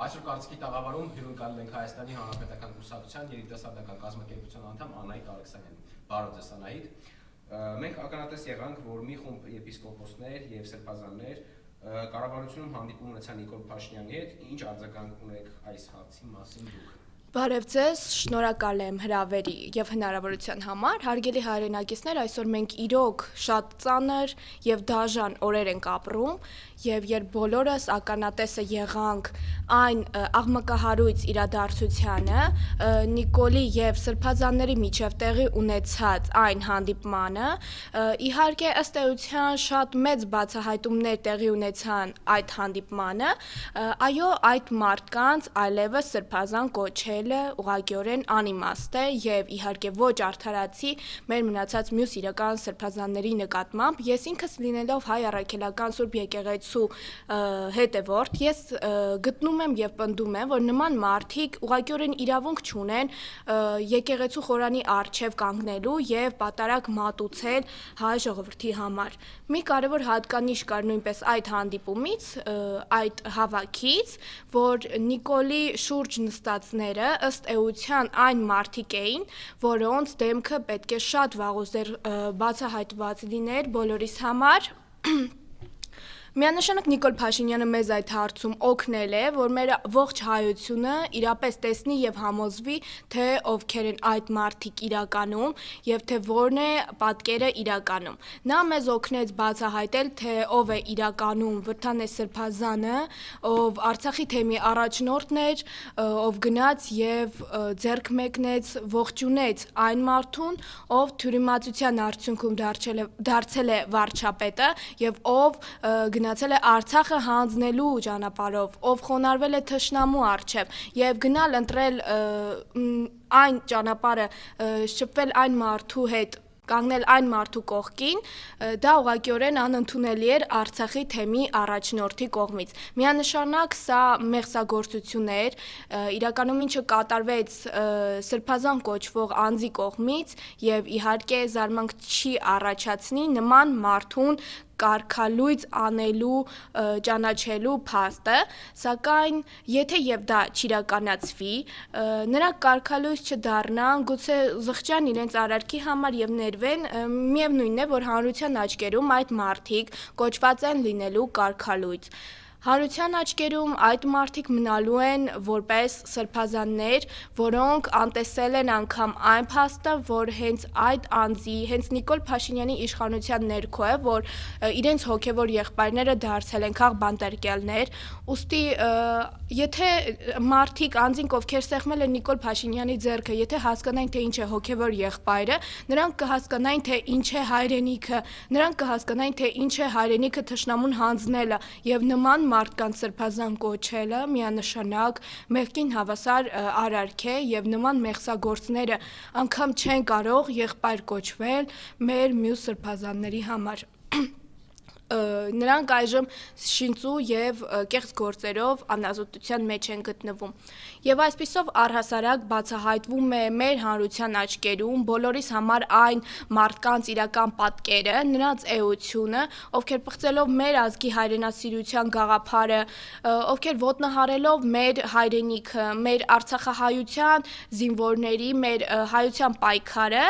Այսօր կարծիքի տաղավարում հյուրընկալել ենք Հայաստանի Հանրապետական Կուսակցության երիտասարդական կազմակերպության անդամ Անահիտ Ալեքսանյանին։ Բարև ձեզ, Անահիտ։ Մենք ականատես եղանք, որ մի խումբ եպիսկոպոսներ եւ սրբազաններ կառավարությունում հանդիպում ունեցան Նիկոլ Փաշինյանի հետ, ինչ արձագանք ունեք այս հարցի մասին դուք։ Բարև ձեզ, շնորհակալ եմ հրավերի եւ հնարավորության համար։ Հարգելի հայրենակիցներ, այսօր մենք իրոք շատ ծանր եւ դաժան օրեր ենք ապրում, եւ երբ բոլորս ականատեսը եղանք այն աղմկահարույց իրադարձությանը, Նիկոլի եւ սրբազանների միջև տեղի ունեցած այն հանդիպմանը, իհարկե ըստ էության շատ մեծ բացահայտումներ տեղի ունեցան այդ հանդիպմանը, այո, այդ մարդկանց այլևս սրբազան կոչելը ուղղակիորեն անիմաստ է եւ իհարկե ոչ արդարացի մեր մնացած մյուս իրական սրբազանների նկատմամբ։ Ես ինքս լինելով հայ առաքելական Սուրբ եկեղեցու հետևորդ, ես գտնում եմ եւ պնդում եմ, որ նման մարդիկ ուղղակիորեն իրավունք չունեն եկեղեցու խորանի առջև կանգնելու եւ պատարակ մատուցել հայ ժողովրդի համար։ Մի կարևոր հատկանիշ կար նույնպես այդ հանդիպումից, այդ հավաքից, որ Նիկոլի շուրջ նստածները ըստ էության այն մարդիկ էին, որոնց դեմքը պետք է շատ վաղուզեր բացահայտված լիներ բոլորիս համար։ Միանշանակ Նիկոլ Փաշինյանը մեզ այդ հարցում օգնել է, որ մեր ողջ հայությունը իրապես տեսնի եւ համոզվի, թե ովքեր են այդ մարդիկ իրականում եւ թե որն է պատկերը իրականում։ Նա մեզ օգնեց բացահայտել, թե ով է իրականում Վրդանե Սրբազանը, ով Արցախի թեմի առաջնորդն էր, ով գնաց եւ ձեռք մեկնեց, ողջունեց այն մարդուն, ով թյուրիմացության արդյունքում դարձել է վարչապետը եւ ով գնացել է Արցախը հանձնելու ճանապարհով, ով խոնարհվել է թշնամու առջև եւ գնալ ընտրել այն ճանապարհը, շփվել այն մարդու հետ, կանգնել այն մարդու կողքին, դա ուղղակիորեն անընդունելի էր Արցախի թեմի առաջնորդի կողմից։ Միանշանակ սա մեղսագործություն էր, իրականում ինչը կատարվեց սրբազան կոչվող անձի կողմից եւ իհարկե զարմանք չի առաջացնի նման մարդուն կարգալույծ անելու, ճանաչելու փաստը, սակայն եթե եւ դա չիրականացվի, նրանք կարգալույծ չդառնան, գուցե զղջան իրենց արարքի համար եւ ներվեն, միևնույնն է, որ հանրության աչքերում այդ մարդիկ կոչված են լինելու կարգալույծ։ Հանրության աչքերում այդ մարդիկ մնալու են որպես սրբազաններ, որոնք անտեսել են անգամ այն փաստը, որ հենց այդ անձի, հենց Նիկոլ Փաշինյանի իշխանության ներքո է, որ իրենց հոգևոր եղբայրները դարձել են քաղբանտարկյալներ, ուստի եթե մարդիկ անձինք, ովքեր սեղմել են Նիկոլ Փաշինյանի ձեռքը, եթե հասկանային, թե ինչ է հոգևոր եղբայրը, նրանք կհասկանային, թե ինչ է հայրենիքը, նրանք կհասկանային, թե ինչ է հայրենիքը թշնամուն հանձնելը եւ նման մարդկանց սրբազան կոչելը միանշանակ մեղքին հավասար արարք է եւ նման մեղսագործները անգամ չեն կարող եղբայր կոչվել մեր մյուս սրբազանների համար։ Նրանք այժմ շինծու եւ կեղծ գործերով անազոտության մեջ են գտնվում։ Եվ այսպիսով առհասարակ բացահայտվում է մեր հանրության աչքերում բոլորիս համար այն մարդկանց իրական պատկերը, նրանց էությունը, ովքեր պղծելով մեր ազգի հայրենասիրության գաղափարը, ովքեր ոտնահարելով մեր հայրենիքը, մեր արցախահայության զինվորների, մեր հայության պայքարը,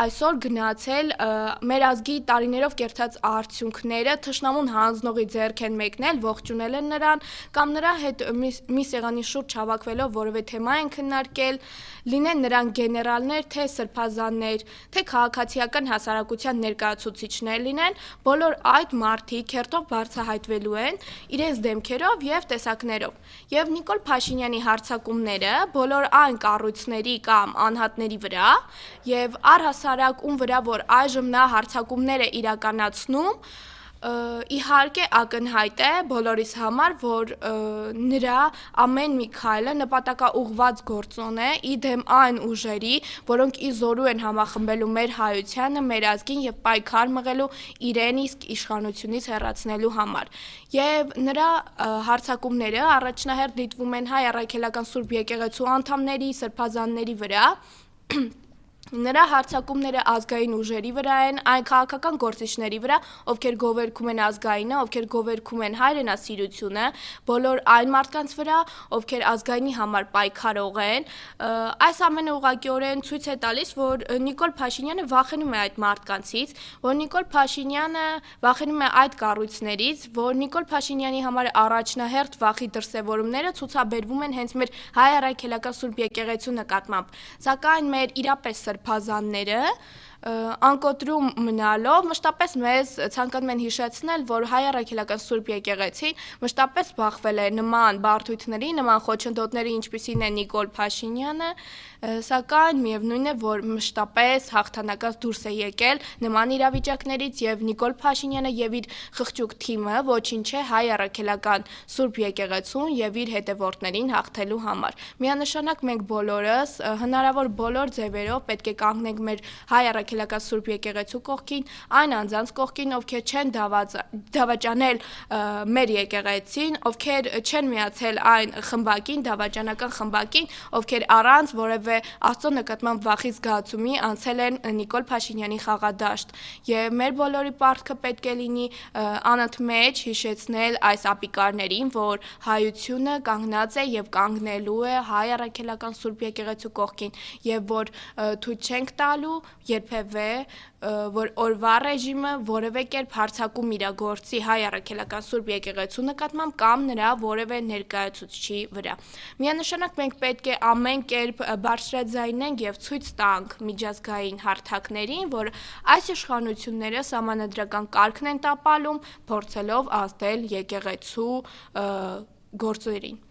այսօր գնացել մեր ազգի տարիներով կերտած արդյունքները թշնամուն հանձնողի ձեռք են մեկնել, ողջունել են նրան կամ նրա հետ մի սեղանի շուրջ հավաքվելով որևէ թեմա են քննարկել, լինեն նրանք գեներալներ, թե սրբազաններ, թե քաղաքացիական հասարակության ներկայացուցիչներ լինեն, բոլոր այդ մարդիկ հերթով բացահայտվելու են իրենց դեմքերով եւ տեսակներով։ Եվ Նիկոլ Փաշինյանի հարձակումները բոլոր այն կառույցների կամ անհատների վրա եւ առհասարակ ում վրա որ այժմ նա հարձակումներ է իրականացնում, իհարկե ակնհայտ է բոլորիս համար, որ նրա ամեն մի քայլը նպատակաուղղված գործոն է իդեմ այն ուժերի, որոնք ի զորու են համախմբելու մեր հայությանը, մեր ազգին եւ պայքար մղելու իրեն իսկ իշխանությունից հեռացնելու համար։ Եվ նրա հարձակումները առաջնահերթ դիտվում են հայ առաքելական Սուրբ եկեղեցու անդամների, սրբազանների վրա, Նրա հարձակումները ազգային ուժերի վրա են, այն քաղաքական գործիչների վրա, ովքեր գովերգում են ազգայինը, ովքեր գովերգում են հայրենասիրությունը, բոլոր այն մարդկանց վրա, ովքեր ազգայինի համար պայքարող են։ Այս ամենը ուղղակիորեն ցույց է տալիս, որ Նիկոլ Փաշինյանը վախենում է այդ մարդկանցից, որ Նիկոլ Փաշինյանը վախենում է այդ կառույցներից, որ Նիկոլ Փաշինյանի համար առաջնահերթ վախի դրսևորումները ցուցաբերվում են հենց մեր հայ առաքելական Սուրբ եկեղեցու նկատմամբ։ Սակայն մեր իրապես սրբազանները անկոտրում մնալով մշտապես մեզ ցանկանում են հիշեցնել, որ հայ առաքելական Սուրբ եկեղեցին մշտապես բախվել է նման բարդույթների, նման խոչընդոտների, ինչպիսին է Նիկոլ Փաշինյանը, սակայն միևնույն է, որ մշտապես հաղթանակած դուրս է եկել նման իրավիճակներից եւ Նիկոլ Փաշինյանը եւ իր խղճուկ թիմը ոչինչ է հայ առաքելական Սուրբ եկեղեցուն եւ իր հետևորդներին հաղթելու համար։ Միանշանակ մենք բոլորս հնարավոր բոլոր ձևերով պետք է կանգնենք մեր հայ առաքելական Սուրբ եկեղեցու կողքին, այն անձանց կողքին, ովքեր չեն դավաճանել մեր եկեղեցին, ովքեր չեն միացել այն խմբակին, դավաճանական խմբակին, ովքեր առանց որևէ Աստծո նկատմամբ վախի զգացումի անցել են Նիկոլ Փաշինյանի խաղադաշտ։ Եվ մեր բոլորի պարտքը պետք է լինի անընդմեջ հիշեցնել այս ապիկարներին, որ հայությունը կանգնած է եւ կանգնելու է հայ առաքելական Սուրբ եկեղեցու կողքին եւ որ թույլ չենք տալու երբևէ որ օրվա ռեժիմը որևէ կերպ հարձակում իրագործի հայ առաքելական Սուրբ եկեղեցու նկատմամբ կամ նրա որևէ ներկայացուցչի վրա։ Միանշանակ մենք պետք է ամեն կերպ բարձրաձայնենք եւ ցույց տանք միջազգային հարթակներին, որ այս իշխանությունները սահմանադրական կարգն են տապալում, փորձելով ազդել եկեղեցու գործերին։